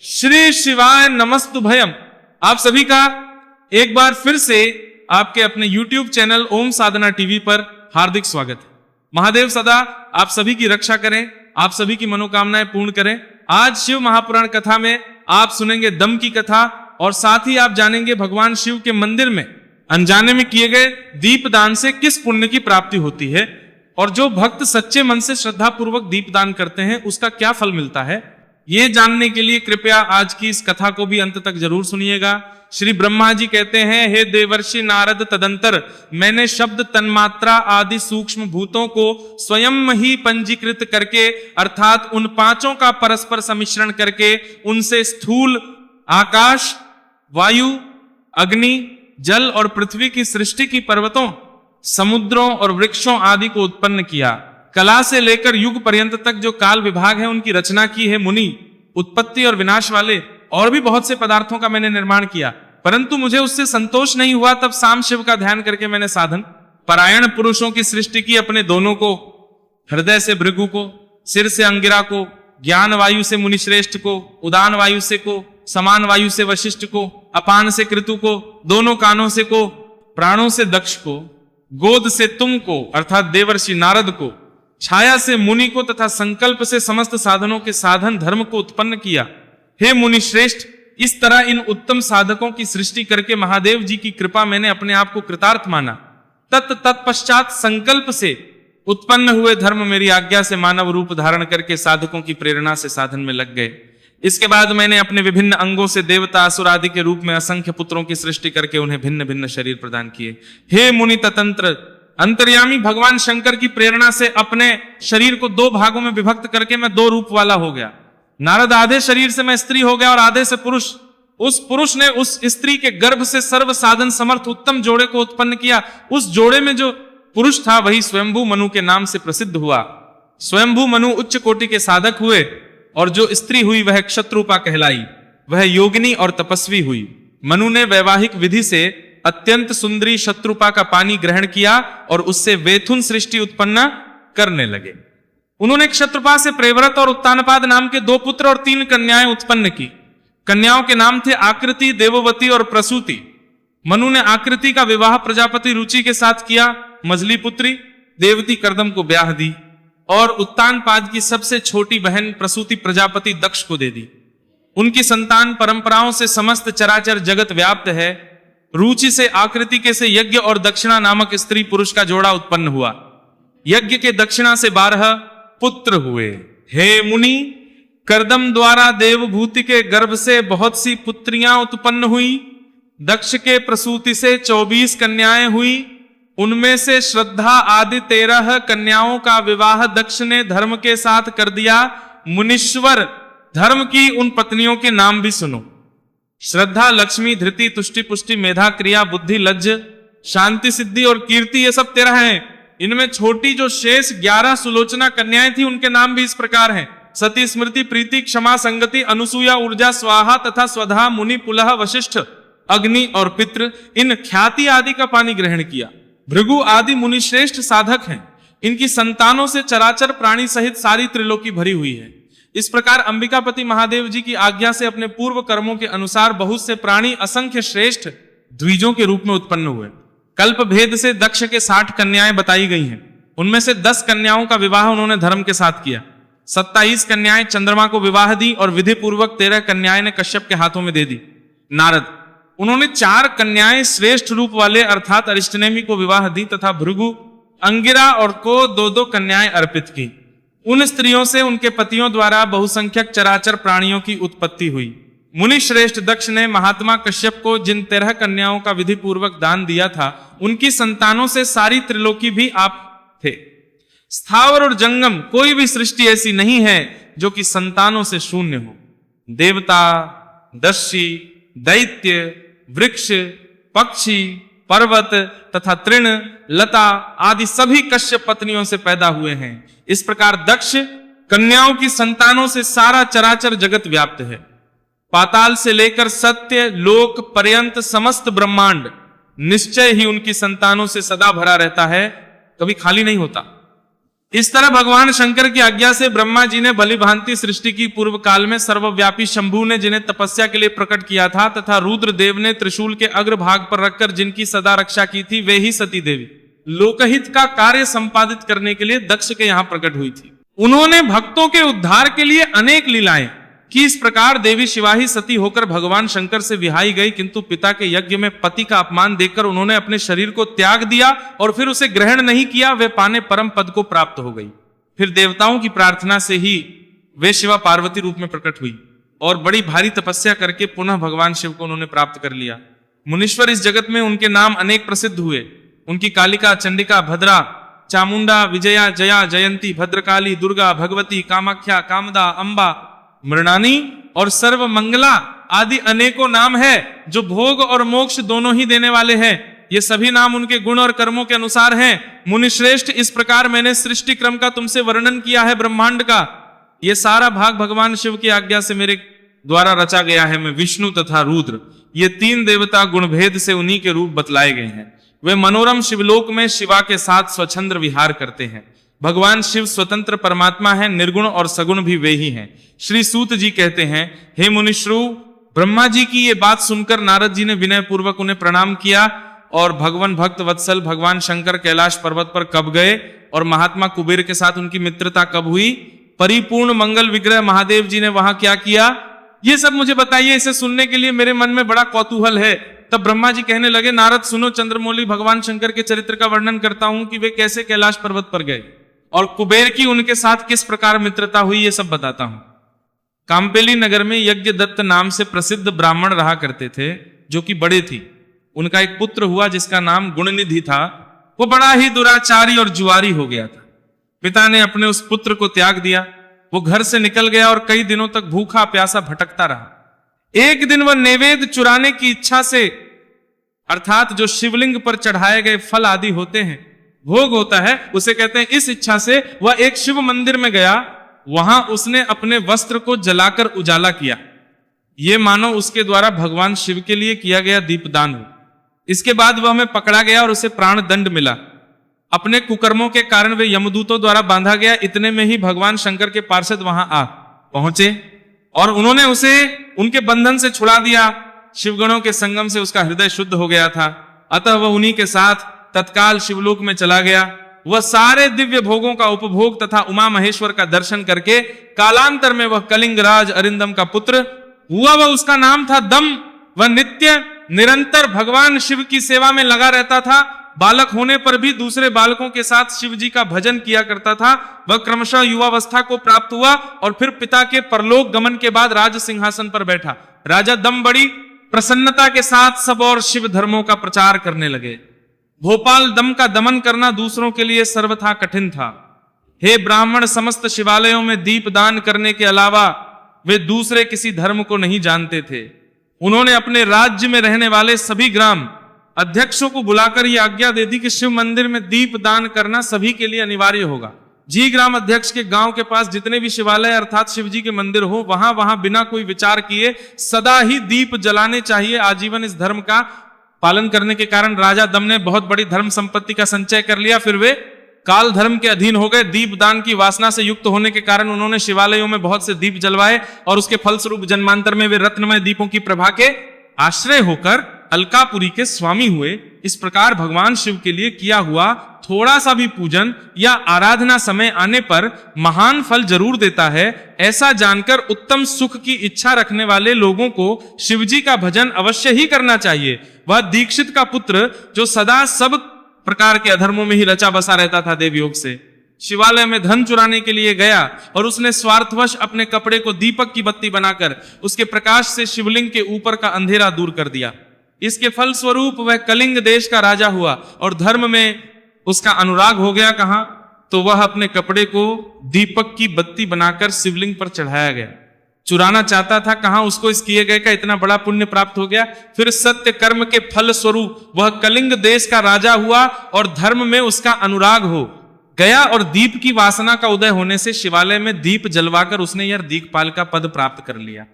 श्री शिवाय नमस्तुभयम। आप सभी का एक बार फिर से आपके अपने YouTube चैनल ओम साधना टीवी पर हार्दिक स्वागत है। महादेव सदा आप सभी की रक्षा करें, आप सभी की मनोकामनाएं पूर्ण करें। आज शिव महापुराण कथा में आप सुनेंगे दम की कथा और साथ ही आप जानेंगे भगवान शिव के मंदिर में अनजाने में किए गए दीपदान से किस पुण्य की प्राप्ति होती है और जो भक्त सच्चे मन से श्रद्धा पूर्वक दीपदान करते हैं उसका क्या फल मिलता है। ये जानने के लिए कृपया आज की इस कथा को भी अंत तक जरूर सुनिएगा। श्री ब्रह्मा जी कहते हैं, हे देवर्षि नारद, तदंतर मैंने शब्द, तन्मात्रा आदि सूक्ष्म भूतों को स्वयं ही पंजीकृत करके अर्थात उन पांचों का परस्पर सम्मिश्रण करके उनसे स्थूल आकाश, वायु, अग्नि, जल और पृथ्वी की सृष्टि की पर्वतों, समुद्रों और वृक्षों आदि को उत्पन्न किया। कला से लेकर युग पर्यंत तक जो काल विभाग है उनकी रचना की है। मुनि, उत्पत्ति और विनाश वाले और भी बहुत से पदार्थों का मैंने निर्माण किया, परंतु मुझे उससे संतोष नहीं हुआ। तब साम शिव का ध्यान करके मैंने साधन परायण पुरुषों की सृष्टि की, अपने दोनों को, हृदय से भृगु को, सिर से अंगिरा को, ज्ञान वायु से मुनिश्रेष्ठ को, उदान वायु से को, समान वायु से वशिष्ठ को, अपान से कृतु को, दोनों कानों से को, प्राणों से दक्ष को, गोद से तुम को अर्थात देवर्षि नारद को, छाया से मुनि को तथा संकल्प से समस्त साधनों के साधन धर्म को उत्पन्न किया। हे मुनि श्रेष्ठ, इस तरह इन उत्तम साधकों की सृष्टि करके महादेव जी की कृपा मैंने अपने आप को कृतार्थ माना। तत्पश्चात संकल्प से उत्पन्न हुए धर्म मेरी आज्ञा से मानव रूप धारण करके साधकों की प्रेरणा से साधन में लग गए। इसके बाद मैंने अपने विभिन्न अंगों से देवता, असुर आदि के रूप में असंख्य पुत्रों की सृष्टि करके उन्हें भिन्न भिन्न शरीर प्रदान किए। हे मुनि ततंत्र, अंतर्यामी भगवान शंकर की प्रेरणा से अपने शरीर को दो भागों में विभक्त करके मैं दो रूप वाला हो गया। नारद आधे शरीर से मैं स्त्री हो गया और आधे से पुरुष। उस पुरुष ने उस स्त्री के गर्भ से सर्व साधन समर्थ उत्तम जोड़े को उत्पन्न किया। उस जोड़े में जो पुरुष था वही स्वयंभू मनु के नाम से प्रसिद्ध हुआ। स्वयंभू मनु उच्च कोटि के साधक हुए और जो स्त्री हुई वह क्षत्रुपा कहलाई। वह योगिनी और तपस्वी हुई। मनु ने वैवाहिक विधि से अत्यंत सुंदरी शत्रुपा का पानी ग्रहण किया और उससे वेथुन सृष्टि उत्पन्न करने लगे। उन्होंने क्षत्रुपा से प्रेव्रत और उत्तानपाद नाम के दो पुत्र और 3 कन्याएं उत्पन्न की। कन्याओं के नाम थे आकृति, देववती और प्रसूति। मनु ने आकृति का विवाह प्रजापति रुचि के साथ किया, मझली पुत्री देवती कर्दम को ब्याह दी और उत्तानपाद की सबसे छोटी बहन प्रसूति प्रजापति दक्ष को दे दी। उनकी संतान परंपराओं से समस्त चराचर जगत व्याप्त है। रुचि से आकृति के से यज्ञ और दक्षिणा नामक स्त्री पुरुष का जोड़ा उत्पन्न हुआ। यज्ञ के दक्षिणा से 12 पुत्र हुए। हे मुनि, कर्दम द्वारा देवभूति के गर्भ से बहुत सी पुत्रियां उत्पन्न हुई। दक्ष के प्रसूति से 24 कन्याएं हुई। उनमें से श्रद्धा आदि 13 कन्याओं का विवाह दक्ष ने धर्म के साथ कर दिया। मुनीश्वर, धर्म की उन पत्नियों के नाम भी सुनो। श्रद्धा, लक्ष्मी, धृति, तुष्टि, पुष्टि, मेधा, क्रिया, बुद्धि, लज्ज, शांति, सिद्धि और कीर्ति, ये सब 13 हैं। इनमें छोटी जो शेष 11 सुलोचना कन्याएं थी उनके नाम भी इस प्रकार हैं: सती, स्मृति, प्रीति, क्षमा, संगति, अनुसूया, ऊर्जा, स्वाहा तथा स्वधा, मुनि, पुलह, वशिष्ठ, अग्नि और पितृ। इन ख्याति आदि का पानी ग्रहण किया। भृगु आदि मुनि श्रेष्ठ साधक हैं। इनकी संतानों से चराचर प्राणी सहित सारी त्रिलोकी भरी हुई है। इस प्रकार अंबिकापति महादेव जी की आज्ञा से अपने पूर्व कर्मों के अनुसार बहुत से प्राणी असंख्य श्रेष्ठ द्विजों के रूप में उत्पन्न हुए। कल्प भेद से दक्ष के 60 कन्याएं बताई गई हैं। उनमें से 10 कन्याओं का विवाह उन्होंने धर्म के साथ किया। 27 कन्याएं चंद्रमा को विवाह दी और विधि पूर्वक 13 कन्याएं ने कश्यप के हाथों में दे दी। नारद, उन्होंने 4 कन्याएं श्रेष्ठ रूप वाले अर्थात अरिष्टनेमि को विवाह दी तथा भृगु, अंगिरा और को 2-2 कन्याएं अर्पित की। उन स्त्रियों से उनके पतियों द्वारा बहुसंख्यक चराचर प्राणियों की उत्पत्ति हुई। मुनि श्रेष्ठ दक्ष ने महात्मा कश्यप को जिन 13 कन्याओं का विधि पूर्वक दान दिया था उनकी संतानों से सारी त्रिलोकी भी आप थे। स्थावर और जंगम कोई भी सृष्टि ऐसी नहीं है जो कि संतानों से शून्य हो। देवता, दस्यु, दैत्य, वृक्ष, पक्षी, पर्वत तथा तृण, लता आदि सभी कश्यप पत्नियों से पैदा हुए हैं। इस प्रकार दक्ष कन्याओं की संतानों से सारा चराचर जगत व्याप्त है। पाताल से लेकर सत्य लोक पर्यंत समस्त ब्रह्मांड निश्चय ही उनकी संतानों से सदा भरा रहता है, कभी खाली नहीं होता। इस तरह भगवान शंकर की आज्ञा से ब्रह्मा जी ने भली भांति सृष्टि की पूर्व काल में सर्वव्यापी शंभु ने जिन्हें तपस्या के लिए प्रकट किया था तथा रुद्र देव ने त्रिशूल के अग्र भाग पर रखकर जिनकी सदा रक्षा की थी, वे ही सती देवी लोकहित का कार्य संपादित करने के लिए दक्ष के यहां प्रकट हुई थी। उन्होंने भक्तों के उद्धार के लिए अनेक लीलाएं कि इस प्रकार देवी शिवा ही सती होकर भगवान शंकर से विहाई गई, किंतु पिता के यज्ञ में पति का अपमान देखकर उन्होंने अपने शरीर को त्याग दिया और फिर उसे ग्रहण नहीं किया। वे पाने परम पद को प्राप्त हो गई। फिर देवताओं की प्रार्थना से ही वे शिवा पार्वती रूप में प्रकट हुई और बड़ी भारी तपस्या करके पुनः भगवान शिव को उन्होंने प्राप्त कर लिया। मुनीश्वर इस जगत में उनके नाम अनेक प्रसिद्ध हुए। उनकी कालिका, चंडिका, भद्रा, चामुंडा, विजया, जया, जयंती, भद्रकाली, दुर्गा, भगवती, कामाख्या, कामदा, अंबा, मृणानी और सर्व मंगला आदि अनेकों नाम है जो भोग और मोक्ष दोनों ही देने वाले हैं। ये सभी नाम उनके गुण और कर्मों के अनुसार हैं। मुनि श्रेष्ठ, इस प्रकार मैंने सृष्टि क्रम का तुमसे वर्णन किया है ब्रह्मांड का। ये सारा भाग भगवान शिव की आज्ञा से मेरे द्वारा रचा गया है। मैं विष्णु तथा रुद्र, ये तीन देवता गुणभेद से उन्हीं के रूप बतलाए गए हैं। वे मनोरम शिवलोक में शिवा के साथ स्वच्छंद्र विहार करते हैं। भगवान शिव स्वतंत्र परमात्मा है, निर्गुण और सगुण भी वे ही हैं। श्री सूत जी कहते हैं, हे मुनिश्रु, ब्रह्मा जी की ये बात सुनकर नारद जी ने विनय पूर्वक उन्हें प्रणाम किया और भगवान भक्त वत्सल भगवान शंकर कैलाश पर्वत पर कब गए और महात्मा कुबेर के साथ उनकी मित्रता कब हुई, परिपूर्ण मंगल विग्रह महादेव जी ने वहां क्या किया, ये सब मुझे बताइए। इसे सुनने के लिए मेरे मन में बड़ा कौतूहल है। तब ब्रह्मा जी कहने लगे, नारद सुनो, चंद्रमौली भगवान शंकर के चरित्र का वर्णन करता हूं कि वे कैसे कैलाश पर्वत पर गए और कुबेर की उनके साथ किस प्रकार मित्रता हुई, ये सब बताता हूं। काम्पेली नगर में यज्ञदत्त नाम से प्रसिद्ध ब्राह्मण रहा करते थे, जो कि बड़े थी। उनका एक पुत्र हुआ जिसका नाम गुणनिधि था। वो बड़ा ही दुराचारी और जुआरी हो गया था। पिता ने अपने उस पुत्र को त्याग दिया। वो घर से निकल गया और कई दिनों तक भूखा प्यासा भटकता रहा। एक दिन वह नैवेद्य चुराने की इच्छा से, अर्थात जो शिवलिंग पर चढ़ाए गए फल आदि होते हैं, भोग होता है, उसे कहते हैं, इस इच्छा से वह एक शिव मंदिर में गया। वहां उसने अपने वस्त्र को जलाकर उजाला किया। ये मानो उसके द्वारा भगवान शिव के लिए किया गया दीपदान हो। इसके बाद वह में पकड़ा गया और उसे प्राण दंड मिला। अपने कुकर्मों के कारण वे यमदूतों द्वारा बांधा गया। इतने में ही भगवान शंकर के पार्षद वहां आ पहुंचे और उन्होंने उसे उनके बंधन से छुड़ा दिया। शिवगणों के संगम से उसका हृदय शुद्ध हो गया था। अतः वह उन्हीं के साथ तत्काल शिवलोक में चला गया। वह सारे दिव्य भोगों का उपभोग तथा उमा महेश्वर का दर्शन करके कालांतर में वह कलिंग राज अरिंदम का पुत्र हुआ। वह उसका नाम था दम। वह नित्य निरंतर भगवान शिव की सेवा में लगा रहता था। बालक होने पर भी दूसरे बालकों के साथ शिव जी का भजन किया करता था। वह क्रमशः युवावस्था को प्राप्त हुआ और फिर पिता के परलोक गमन के बाद राज सिंहासन पर बैठा। राजा दम बड़ी प्रसन्नता के साथ सब और शिव धर्मों का प्रचार करने लगे। भोपाल दम का दमन करना दूसरों के लिए सर्वथा कठिन था। हे ब्राह्मण, समस्त शिवालयों में दीप दान करने के अलावा वे दूसरे किसी धर्म को नहीं जानते थे। उन्होंने अपने राज्य में रहने वाले सभी ग्राम अध्यक्षों को बुलाकर यह आज्ञा दे दी कि शिव मंदिर में दीप दान करना सभी के लिए अनिवार्य होगा। जी ग्राम अध्यक्ष के गांव के पास जितने भी शिवालय अर्थात शिव जी के मंदिर हो, वहां बिना कोई विचार किए सदा ही दीप जलाने चाहिए। आजीवन इस धर्म का पालन करने के कारण राजा दम ने बहुत बड़ी धर्म संपत्ति का संचय कर लिया। फिर वे काल धर्म के अधीन हो गए। दीप दान की वासना से युक्त होने के कारण उन्होंने शिवालयों में बहुत से दीप जलवाए और उसके फलस्वरूप जन्मांतर में वे रत्नमय दीपों की प्रभा के आश्रय होकर अलकापुरी के स्वामी हुए। इस प्रकार भगवान शिव के लिए किया हुआ थोड़ा सा भी पूजन या आराधना समय आने पर महान फल जरूर देता है। ऐसा जानकर उत्तम सुख की इच्छा रखने वाले लोगों को शिवजी का भजन अवश्य ही करना चाहिए। वह दीक्षित का पुत्र जो सदा सब प्रकार के अधर्मों में ही रचा बसा रहता था, देवयोग से शिवालय में धन चुराने के लिए गया और उसने स्वार्थवश अपने कपड़े को दीपक की बत्ती बनाकर उसके प्रकाश से शिवलिंग के ऊपर का अंधेरा दूर कर दिया। इसके फल स्वरूप वह कलिंग देश का राजा हुआ और धर्म में उसका अनुराग हो गया। कहां? तो वह अपने कपड़े को दीपक की बत्ती बनाकर शिवलिंग पर चढ़ाया गया। चुराना चाहता था, कहां उसको इस किए गए का इतना बड़ा पुण्य प्राप्त हो गया। फिर सत्य कर्म के फल स्वरूप वह कलिंग देश का राजा हुआ और धर्म में उसका अनुराग हो गया और दीप की वासना का उदय होने से शिवालय में दीप जलवाकर उसने यह दीकपाल का पद प्राप्त कर लिया।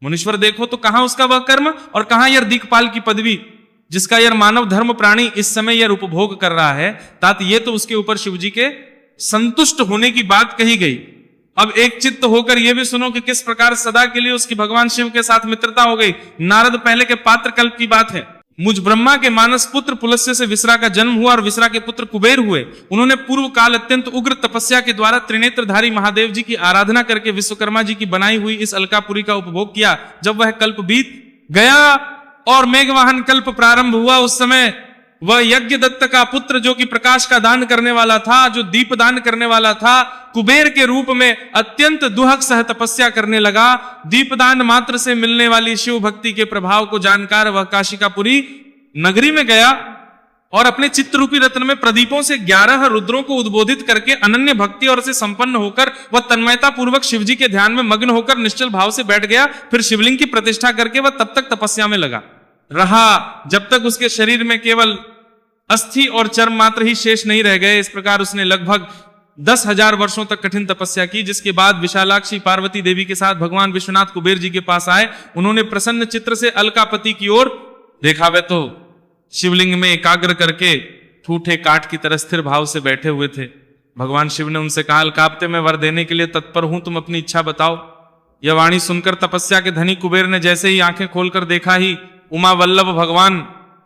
मुनीश्वर देखो तो कहां उसका वह कर्म और कहां यह दीकपाल की पदवी जिसका यह मानव धर्म प्राणी इस समय यह उपभोग कर रहा है। तात ये तो उसके ऊपर शिवजी के संतुष्ट होने की बात कही गई। अब एक चित्त होकर यह भी सुनो कि किस प्रकार सदा के लिए उसकी भगवान शिव के साथ मित्रता हो गई। नारद पहले के पात्र कल्प की बात है। मुझ ब्रह्मा के मानस पुत्र पुलस्त्य से विसरा का जन्म हुआ और विसरा के पुत्र कुबेर हुए। उन्होंने पूर्व काल अत्यंत उग्र तपस्या के द्वारा त्रिनेत्रधारी महादेव जी की आराधना करके विश्वकर्मा जी की बनाई हुई इस अलकापुरी का उपभोग किया। जब वह कल्प बीत गया और मेघवाहन कल्प प्रारंभ हुआ, उस समय वह यज्ञ दत्त का पुत्र जो कि प्रकाश का दान करने वाला था, जो दीप दान करने वाला था, कुबेर के रूप में अत्यंत दुहक सह तपस्या करने लगा। दीपदान मात्र से मिलने वाली शिव भक्ति के प्रभाव को जानकर वह काशिकापुरी नगरी में गया और अपने चित्तरूपी रत्न में प्रदीपों से 11 रुद्रों को उद्बोधित करके अनन्य भक्ति और से संपन्न होकर वह तन्मयता पूर्वक शिवजी के ध्यान में मग्न होकर निश्चल भाव से बैठ गया। फिर शिवलिंग की प्रतिष्ठा करके वह तब तक तपस्या में लगा रहा जब तक उसके शरीर में केवल अस्थि और चर्म मात्र ही शेष नहीं रह गए। इस प्रकार उसने लगभग 10,000 वर्षों तक कठिन तपस्या की, जिसके बाद विशालाक्षी पार्वती देवी के साथ भगवान विश्वनाथ कुबेर जी के पास आए। उन्होंने प्रसन्न चित्र से अलकापति की ओर देखा। वे तो शिवलिंग में एकाग्र करके ठूठे काठ की तरह स्थिर भाव से बैठे हुए थे। भगवान शिव ने उनसे कहा, अलकापते मैं वर देने के लिए तत्पर हूं, तुम अपनी इच्छा बताओ। यह वाणी सुनकर तपस्या के धनी कुबेर ने जैसे ही आंखें खोलकर देखा ही उमा वल्लभ भगवान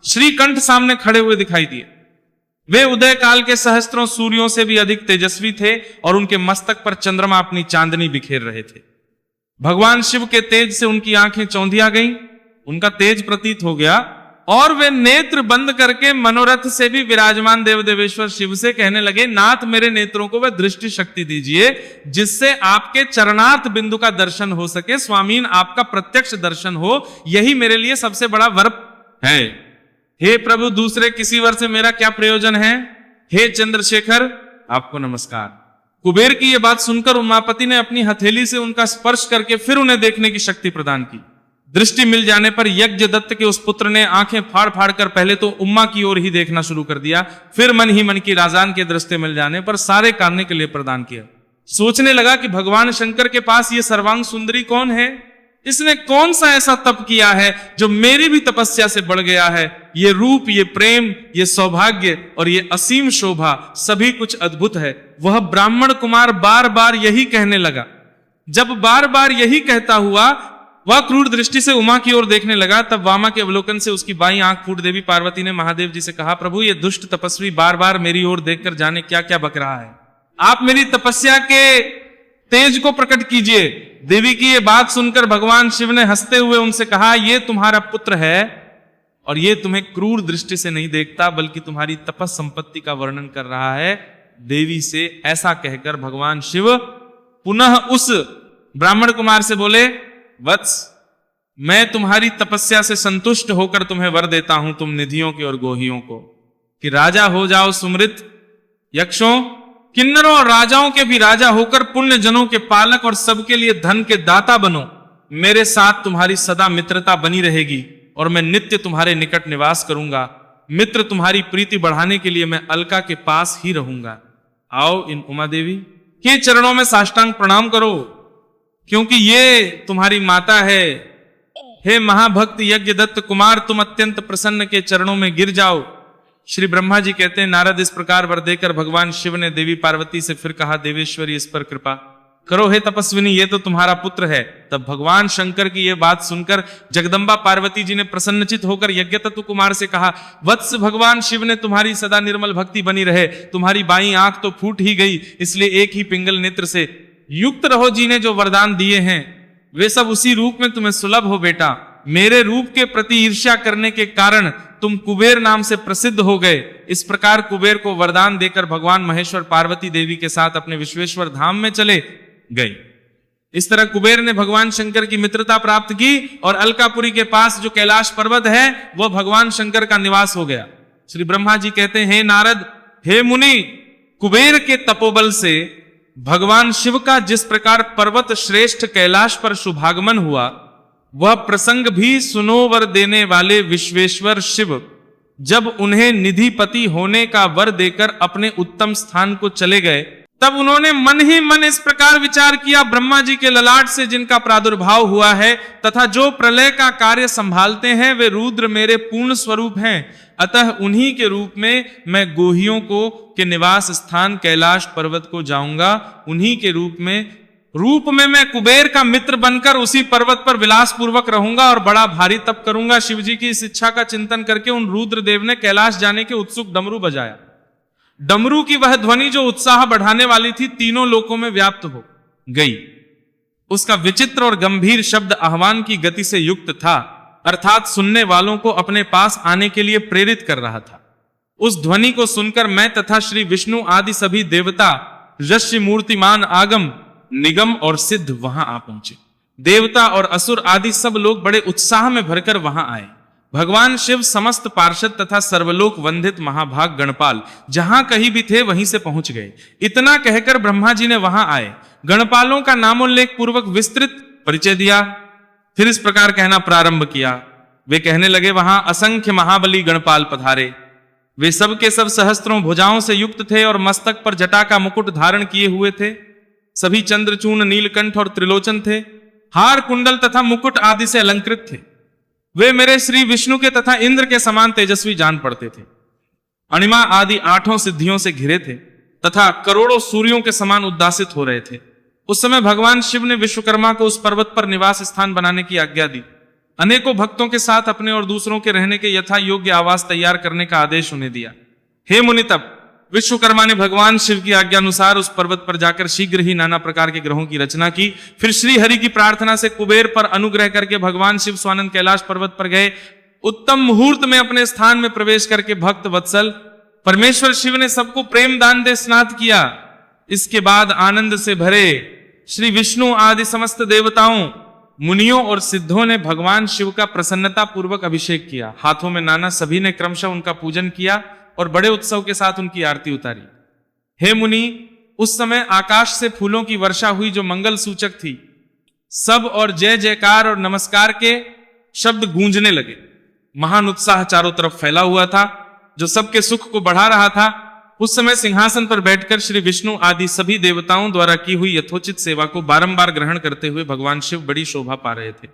श्रीकंठ सामने खड़े हुए दिखाई दिए। वे उदय काल के सहस्त्रों सूर्यों से भी अधिक तेजस्वी थे और उनके मस्तक पर चंद्रमा अपनी चांदनी बिखेर रहे थे। भगवान शिव के तेज से उनकी आंखें चौंधिया गईं, उनका तेज प्रतीत हो गया और वे नेत्र बंद करके मनोरथ से भी विराजमान देव देवेश्वर शिव से कहने लगे, नाथ मेरे नेत्रों को वह दृष्टि शक्ति दीजिए जिससे आपके चरणार्थ बिंदु का दर्शन हो सके। स्वामीन आपका प्रत्यक्ष दर्शन हो, यही मेरे लिए सबसे बड़ा वर है। हे प्रभु, दूसरे किसी वर से मेरा क्या प्रयोजन है? हे चंद्रशेखर, आपको नमस्कार। कुबेर की यह बात सुनकर उमापति ने अपनी हथेली से उनका स्पर्श करके फिर उन्हें देखने की शक्ति प्रदान की। दृष्टि मिल जाने पर यज्ञ दत्त के उस पुत्र ने आंखें फाड़ फाड़ कर पहले तो उम्मा की ओर ही देखना शुरू कर दिया, फिर मन ही मन की राजान के दृष्टि मिल जाने पर सारे कानने के लिए प्रदान किया। सोचने लगा कि भगवान शंकर के पास ये सर्वांग सुंदरी कौन है? इसने कौन सा ऐसा तप किया है जो मेरी भी तपस्या से बढ़ गया है? ये रूप, ये प्रेम, ये सौभाग्य और ये असीम शोभा सभी कुछ अद्भुत है। वह ब्राह्मण कुमार बार बार यही कहने लगा। जब बार बार यही कहता हुआ वह क्रूर दृष्टि से उमा की ओर देखने लगा, तब वामा के अवलोकन से उसकी बाईं आंख फूट देवी पार्वती ने महादेव जी से कहा, प्रभु ये दुष्ट तपस्वी बार बार मेरी ओर देखकर जाने क्या क्या बक रहा है। आप मेरी तपस्या के तेज को प्रकट कीजिए। देवी की ये बात सुनकर भगवान शिव ने हंसते हुए उनसे कहा, ये तुम्हारा पुत्र है और ये तुम्हें क्रूर दृष्टि से नहीं देखता बल्कि तुम्हारी तपस संपत्ति का वर्णन कर रहा है। देवी से ऐसा कहकर भगवान शिव पुनः उस ब्राह्मण कुमार से बोले, वत्स मैं तुम्हारी तपस्या से संतुष्ट होकर तुम्हें वर देता हूं, तुम निधियों के और गोहियों को, कि राजा हो जाओ सुमृत, यक्षों किन्नरों और राजाओं के भी राजा होकर पुण्य जनों के पालक और सबके लिए धन के दाता बनो। मेरे साथ तुम्हारी सदा मित्रता बनी रहेगी और मैं नित्य तुम्हारे निकट निवास करूंगा। मित्र तुम्हारी प्रीति बढ़ाने के लिए मैं अलका के पास ही रहूंगा। आओ इन उमा देवी के चरणों में साष्टांग प्रणाम करो, क्योंकि ये तुम्हारी माता है। हे महाभक्त यज्ञ दत्त कुमार, तुम अत्यंत प्रसन्न के चरणों में गिर जाओ। श्री ब्रह्मा जी कहते हैं, नारद इस प्रकार वर देकर भगवान शिव ने देवी पार्वती से फिर कहा, देवेश्वरी इस पर कृपा करो हे तपस्विनी, ये तो तुम्हारा पुत्र है। तब भगवान शंकर की यह बात सुनकर जगदम्बा पार्वती जी ने प्रसन्नचित होकर यज्ञदत्त कुमार से कहा, वत्स भगवान शिव ने तुम्हारी सदा निर्मल भक्ति बनी रहे। तुम्हारी बाईं आंख तो फूट ही गई, इसलिए एक ही पिंगल नेत्र से युक्त रहो। जी ने जो वरदान दिए हैं वे सब उसी रूप में तुम्हें सुलभ हो बेटा। मेरे रूप के प्रति ईर्ष्या करने के कारण तुम कुबेर नाम से प्रसिद्ध हो गए। इस प्रकार कुबेर को वरदान देकर भगवान महेश्वर पार्वती देवी के साथ अपने विश्वेश्वर धाम में चले गए। इस तरह कुबेर ने भगवान शंकर की मित्रता प्राप्त की और अलकापुरी के पास जो कैलाश पर्वत है वह भगवान शंकर का निवास हो गया। श्री ब्रह्मा जी कहते हैं, हे नारद, हे मुनि, कुबेर के तपोबल से भगवान शिव का जिस प्रकार पर्वत श्रेष्ठ कैलाश पर शुभागमन हुआ, वह प्रसंग भी सुनो। वर देने वाले विश्वेश्वर शिव जब उन्हें निधिपति होने का वर देकर अपने उत्तम स्थान को चले गए, तब उन्होंने मन ही मन इस प्रकार विचार किया, ब्रह्मा जी के ललाट से जिनका प्रादुर्भाव हुआ है तथा जो प्रलय का कार्य संभालते हैं वे रुद्र मेरे पूर्ण स्वरूप हैं, अतः उन्हीं के रूप में मैं गोहियों को के निवास स्थान कैलाश पर्वत को जाऊंगा। उन्हीं के रूप में मैं कुबेर का मित्र बनकर उसी पर्वत पर विलास पूर्वक रहूंगा और बड़ा भारी तप करूंगा। शिव जी की इस इच्छा का चिंतन करके उन रुद्रदेव ने कैलाश जाने के उत्सुक डमरू बजाया। डमरू की वह ध्वनि जो उत्साह बढ़ाने वाली थी तीनों लोकों में व्याप्त हो गई। उसका विचित्र और गंभीर शब्द आह्वान की गति से युक्त था, अर्थात सुनने वालों को अपने पास आने के लिए प्रेरित कर रहा था। उस ध्वनि को सुनकर मैं तथा श्री विष्णु आदि सभी देवता, यश मूर्तिमान आगम, निगम और सिद्ध वहां आ पहुंचे। देवता और असुर आदि सब लोग बड़े उत्साह में भरकर वहां आए। भगवान शिव समस्त पार्षद तथा सर्वलोक वंदित महाभाग गणपाल जहां कहीं भी थे वहीं से पहुंच गए। इतना कहकर ब्रह्मा जी ने वहां आए गणपालों का नामोल्लेख पूर्वक विस्तृत परिचय दिया। फिर इस प्रकार कहना प्रारंभ किया। वे कहने लगे, वहां असंख्य महाबली गणपाल पधारे। वे सब के सब सहस्त्रों भुजाओं से युक्त थे और मस्तक पर जटा का मुकुट धारण किए हुए थे। सभी चंद्रचूर्ण, नीलकंठ और त्रिलोचन थे। हार, कुंडल तथा मुकुट आदि से अलंकृत थे। वे मेरे श्री विष्णु के तथा इंद्र के समान तेजस्वी जान पड़ते थे। अणिमा आदि 8 सिद्धियों से घिरे थे तथा करोड़ों सूर्यों के समान उद्दासित हो रहे थे। उस समय भगवान शिव ने विश्वकर्मा को उस पर्वत पर निवास स्थान बनाने की आज्ञा दी। अनेकों भक्तों के साथ अपने और दूसरों के रहने के यथा योग्य आवास तैयार करने का आदेश उन्हें दिया। हे मुनि, तब विश्वकर्मा ने भगवान शिव की आज्ञा अनुसार उस पर्वत पर जाकर शीघ्र ही नाना प्रकार के ग्रहों की रचना की। फिर श्री हरि की प्रार्थना से कुबेर पर अनुग्रह करके भगवान शिव स्वानंद कैलाश पर्वत पर गए। उत्तम मुहूर्त में अपने स्थान में प्रवेश करके भक्त वत्सल परमेश्वर शिव ने सबको प्रेम दान दे स्नात किया। इसके बाद आनंद से भरे श्री विष्णु आदि समस्त देवताओं, मुनियों और सिद्धों ने भगवान शिव का प्रसन्नता पूर्वक अभिषेक किया। हाथों में नाना सभी ने क्रमशः उनका पूजन किया और बड़े उत्सव के साथ उनकी आरती उतारी। हे मुनि, उस समय आकाश से फूलों की वर्षा हुई जो मंगल सूचक थी। सब और जय जयकार और नमस्कार के शब्द गूंजने लगे। महान उत्साह चारों तरफ फैला हुआ था जो सबके सुख को बढ़ा रहा था। उस समय सिंहासन पर बैठकर श्री विष्णु आदि सभी देवताओं द्वारा की हुई यथोचित सेवा को बारंबार ग्रहण करते हुए भगवान शिव बड़ी शोभा पा रहे थे।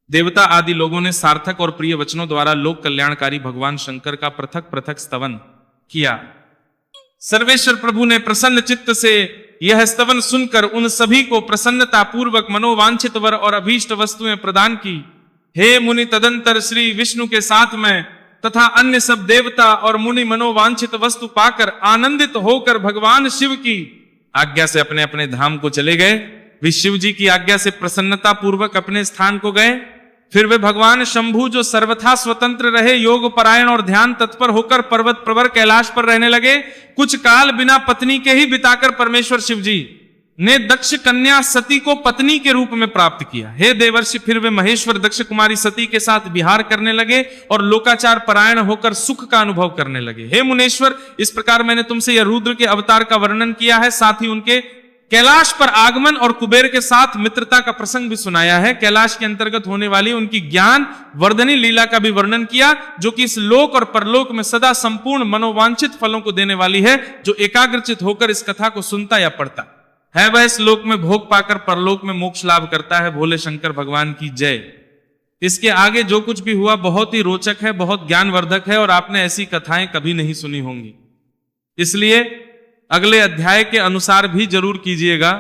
देवता आदि लोगों ने सार्थक और प्रिय वचनों द्वारा लोक कल्याणकारी भगवान शंकर का पृथक पृथक स्तवन किया। सर्वेश्वर प्रभु ने प्रसन्न चित्त से यह स्तवन सुनकर उन सभी को प्रसन्नता पूर्वक मनोवांछित वर और अभीष्ट वस्तुएं प्रदान की। हे मुनि, तदंतर श्री विष्णु के साथ में तथा अन्य सब देवता और मुनि मनोवांछित वस्तु पाकर आनंदित होकर भगवान शिव की आज्ञा से अपने अपने धाम को चले गए। वे शिव जी की आज्ञा से प्रसन्नता पूर्वक अपने स्थान को गए। फिर वे भगवान शंभु जो सर्वथा स्वतंत्र रहे, योग परायण और ध्यान तत्पर होकर पर्वत प्रवर कैलाश पर रहने लगे। कुछ काल बिना पत्नी के ही बिताकर परमेश्वर शिव जी ने दक्ष कन्या सती को पत्नी के रूप में प्राप्त किया। हे देवर्षि, फिर वे महेश्वर दक्ष कुमारी सती के साथ विहार करने लगे और लोकाचार परायण होकर सुख का अनुभव करने लगे। हे मुनेश्वर, इस प्रकार मैंने तुमसे यह रुद्र के अवतार का वर्णन किया है, साथ ही उनके कैलाश पर आगमन और कुबेर के साथ मित्रता का प्रसंग भी सुनाया है। कैलाश के अंतर्गत होने वाली उनकी ज्ञान वर्धनी लीला का भी वर्णन किया, जो कि इस लोक और परलोक में सदा संपूर्ण मनोवांछित फलों को देने वाली है। जो एकाग्रचित होकर इस कथा को सुनता या पढ़ता है वह इस लोक में भोग पाकर परलोक में मोक्ष लाभ करता है। भोले शंकर भगवान की जय। इसके आगे जो कुछ भी हुआ बहुत ही रोचक है, बहुत ज्ञानवर्धक है और आपने ऐसी कथाएं कभी नहीं सुनी होंगी। इसलिए अगले अध्याय के अनुसार भी जरूर कीजिएगा।